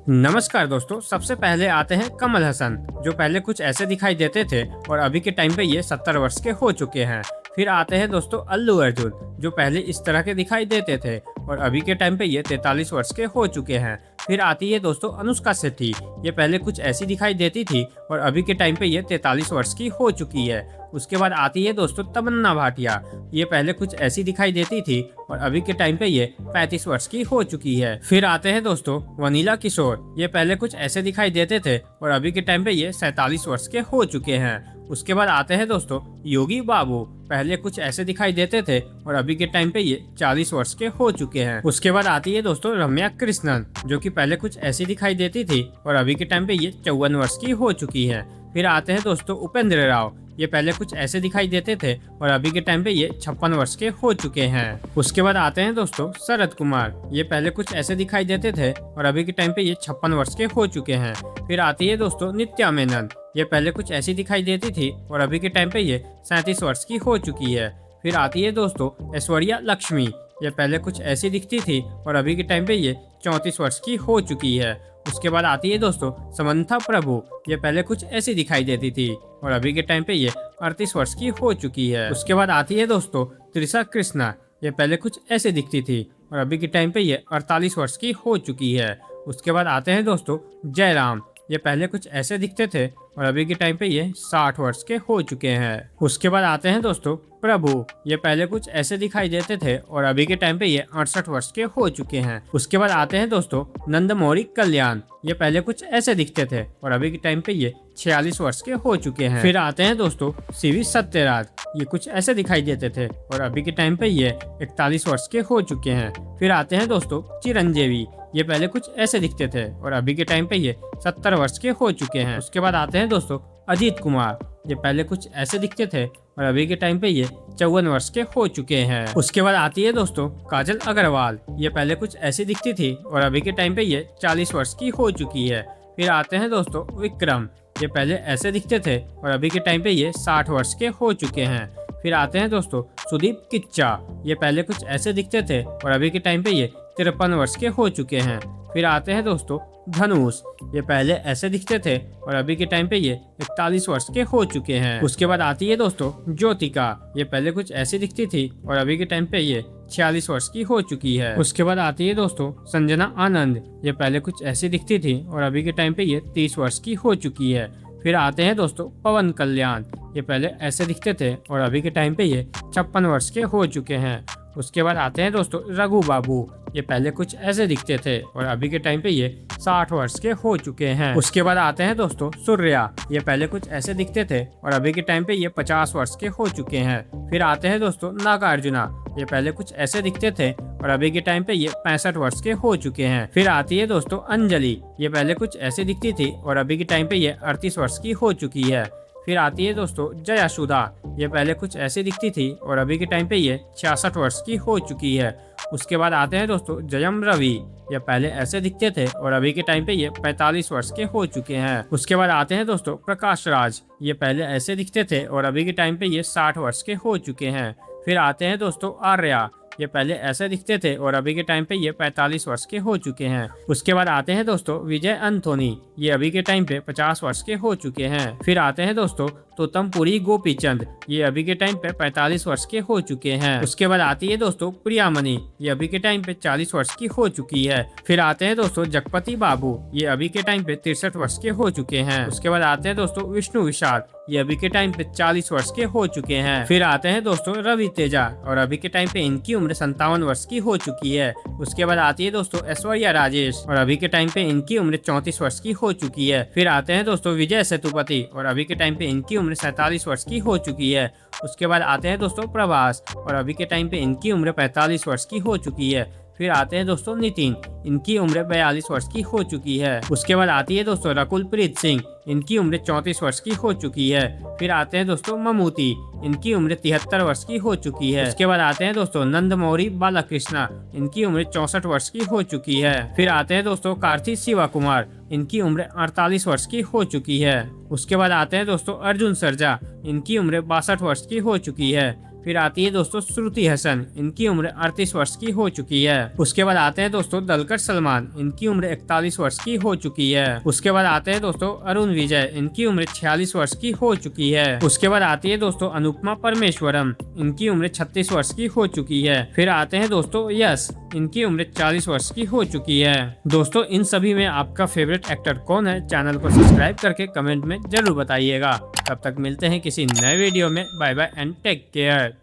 नमस्कार दोस्तों, सबसे पहले आते हैं कमल हसन, जो पहले कुछ ऐसे दिखाई देते थे और अभी के टाइम पे ये 70 वर्ष के हो चुके हैं। फिर आते हैं दोस्तों अल्लू अर्जुन, जो पहले इस तरह के दिखाई देते थे और अभी के टाइम पे ये 43 वर्ष के हो चुके हैं। फिर आती है दोस्तों अनुष्का शेट्टी, ये पहले कुछ ऐसी दिखाई देती थी और अभी के टाइम पे ये 43 वर्ष की हो चुकी है। उसके बाद आती है दोस्तों तमन्ना भाटिया, ये पहले कुछ ऐसी दिखाई देती थी और अभी के टाइम पे ये 35 वर्ष की हो चुकी है। फिर आते हैं दोस्तों वनीला किशोर, ये पहले कुछ ऐसे दिखाई देते थे और अभी के टाइम पे ये 47 वर्ष के हो चुके हैं। उसके बाद आते हैं दोस्तों योगी बाबू, पहले कुछ ऐसे दिखाई देते थे और अभी के टाइम पे ये 40 वर्ष के हो चुके हैं। उसके बाद आती है दोस्तों रम्या कृष्णन, जो कि पहले कुछ ऐसी दिखाई देती थी और अभी के टाइम पे ये 54 वर्ष की हो चुकी है। फिर आते हैं दोस्तों उपेंद्र राव, ये पहले कुछ ऐसे दिखाई देते थे और अभी के टाइम पे ये 56 वर्ष के हो चुके हैं। उसके बाद आते हैं दोस्तों शरद कुमार, ये पहले कुछ ऐसे दिखाई देते थे और अभी के टाइम पे ये 56 वर्ष के हो चुके हैं। फिर आती है दोस्तों नित्या मेनन, ये पहले कुछ ऐसी दिखाई देती थी और अभी के टाइम पे ये 37 वर्ष की हो चुकी है। फिर आती है दोस्तों ऐश्वर्या लक्ष्मी, ये पहले कुछ ऐसी दिखती थी और अभी के टाइम पे ये 34 वर्ष की हो चुकी है। उसके बाद आती है दोस्तों समंथा प्रभु, ये पहले कुछ ऐसी दिखाई देती थी और अभी के टाइम पे ये 38 वर्ष की हो चुकी है। उसके बाद आती है दोस्तों त्रिशा कृष्णा, ये पहले कुछ ऐसे दिखती थी और अभी के टाइम पे ये 48 वर्ष की हो चुकी है। उसके बाद आते हैं दोस्तों जयराम, ये पहले कुछ ऐसे दिखते थे और अभी के टाइम पे ये 60 वर्ष के हो चुके हैं। उसके बाद आते हैं दोस्तों प्रभु, ये पहले कुछ ऐसे दिखाई देते थे और अभी के टाइम पे ये 68 वर्ष के हो चुके हैं। उसके बाद आते हैं दोस्तों नंदमोरी कल्याण, ये पहले कुछ ऐसे दिखते थे और अभी के टाइम पे ये 46 वर्ष के हो चुके हैं। फिर आते हैं दोस्तों सीवी सत्यराज, ये कुछ ऐसे दिखाई देते थे और अभी के टाइम पे ये 41 वर्ष के हो चुके हैं। फिर आते हैं दोस्तों चिरंजीवी, ये पहले कुछ ऐसे दिखते थे और अभी के टाइम पे ये 70 वर्ष के हो चुके हैं। उसके बाद आते हैं दोस्तों अजीत कुमार, ये पहले कुछ ऐसे दिखते थे और अभी के टाइम पे ये 54 वर्ष के हो चुके हैं। उसके बाद आती है दोस्तों काजल अग्रवाल, ये पहले कुछ ऐसी दिखती थी और अभी के टाइम पे ये 40 वर्ष की हो चुकी है। फिर आते हैं दोस्तों विक्रम, ये पहले ऐसे दिखते थे और अभी के टाइम पे ये 60 वर्ष के हो चुके हैं। फिर आते हैं दोस्तों सुदीप किच्चा, ये पहले कुछ ऐसे दिखते थे और अभी के टाइम पे ये 53 वर्ष के हो चुके हैं। फिर आते हैं दोस्तों धनुष, ये पहले ऐसे दिखते थे और अभी के टाइम पे ये 41 वर्ष के हो चुके हैं। उसके बाद आती है दोस्तों ज्योतिका, ये पहले कुछ ऐसी दिखती थी और अभी के टाइम पे ये 46 वर्ष की हो चुकी है। उसके बाद आती है दोस्तों संजना आनंद, ये पहले कुछ ऐसी दिखती थी और अभी के टाइम पे ये 30 वर्ष की हो चुकी है। फिर आते हैं दोस्तों पवन कल्याण, ये पहले ऐसे दिखते थे और अभी के टाइम पे ये 56 वर्ष के हो चुके हैं। उसके बाद आते हैं दोस्तों रघु बाबू, ये पहले कुछ ऐसे दिखते थे और अभी के टाइम पे ये 60 वर्ष के हो चुके हैं। उसके बाद आते हैं दोस्तों सूर्या, ये पहले कुछ ऐसे दिखते थे और अभी के टाइम पे ये 50 वर्ष के हो चुके हैं। फिर आते हैं दोस्तों नागार्जुना, ये पहले कुछ ऐसे दिखते थे और अभी के टाइम पे ये 65 वर्ष के हो चुके हैं। फिर आती है दोस्तों अंजलि, ये पहले कुछ ऐसे दिखती थी और अभी के टाइम पे ये 38 वर्ष की हो चुकी है। फिर आती है दोस्तों जयासुधा, ये पहले कुछ ऐसे दिखती थी और अभी के टाइम पे ये 66 वर्ष की हो चुकी है। उसके बाद आते हैं दोस्तों जयम रवि, ये पहले ऐसे दिखते थे और अभी के टाइम पे ये 45 वर्ष के हो चुके हैं। उसके बाद आते हैं दोस्तों प्रकाश राज, ये पहले ऐसे दिखते थे और अभी के टाइम पे ये 60 वर्ष के हो चुके हैं। फिर आते हैं दोस्तों आर्या, ये पहले ऐसे दिखते थे और अभी के टाइम पे ये 45 वर्ष के हो चुके हैं। उसके बाद आते हैं दोस्तों विजय अंथोनी, ये अभी के टाइम पे 50 वर्ष के हो चुके हैं। फिर आते हैं दोस्तों तोतमपुरी गोपीचंद, ये अभी के टाइम पे 45 वर्ष के हो चुके हैं। उसके बाद आती है दोस्तों प्रियामणि, ये अभी के टाइम पे 40 वर्ष की हो चुकी है। फिर आते हैं दोस्तों जगपति बाबू, ये अभी के टाइम पे 63 वर्ष के हो चुके हैं। उसके बाद आते हैं दोस्तों विष्णु विशाल, ये अभी के टाइम पे 40 वर्ष के हो चुके हैं। फिर आते हैं दोस्तों रवि तेजा और अभी के टाइम पे इनकी उम्र 57 वर्ष की हो चुकी है। उसके बाद आती है दोस्तों ऐश्वर्या राजेश और अभी के टाइम पे इनकी उम्र 34 वर्ष की हो चुकी है। फिर आते हैं दोस्तों विजय सेतुपति और अभी के टाइम पे इनकी उम्र 47 वर्ष की हो चुकी है। उसके बाद आते हैं दोस्तों प्रभास और अभी के टाइम पे इनकी उम्र 45 वर्ष की हो चुकी है। फिर आते हैं दोस्तों नितिन, इनकी उम्र 42 वर्ष की हो चुकी है। उसके बाद आती है दोस्तों रकुलप्रीत सिंह, इनकी उम्र 34 वर्ष की हो चुकी है। फिर आते हैं दोस्तों ममूती, इनकी उम्र 73 वर्ष की हो चुकी है। उसके बाद आते हैं दोस्तों नंदमौरी बालाकृष्णा, इनकी उम्र 64 वर्ष की हो चुकी है। फिर आते हैं दोस्तों कार्तिक शिवा कुमार, इनकी उम्र 48 वर्ष की हो चुकी है। उसके बाद आते हैं दोस्तों अर्जुन सरजा, इनकी उम्र 62 वर्ष की हो चुकी है। फिर आती है दोस्तों श्रुति हसन, इनकी उम्र 38 वर्ष की हो चुकी है। उसके बाद आते हैं दोस्तों दलकर सलमान, इनकी उम्र 41 वर्ष की हो चुकी है। उसके बाद आते हैं दोस्तों अरुण विजय, इनकी उम्र 46 वर्ष की हो चुकी है। उसके बाद आती है दोस्तों अनुपमा परमेश्वरम, इनकी उम्र 36 वर्ष की हो चुकी है। फिर आते हैं दोस्तों यश, इनकी उम्र 40 वर्ष की हो चुकी है। दोस्तों इन सभी में आपका फेवरेट एक्टर कौन है, चैनल को सब्सक्राइब करके कमेंट में जरूर बताइएगा। तब तक मिलते हैं किसी नए वीडियो में। Bye bye and take care.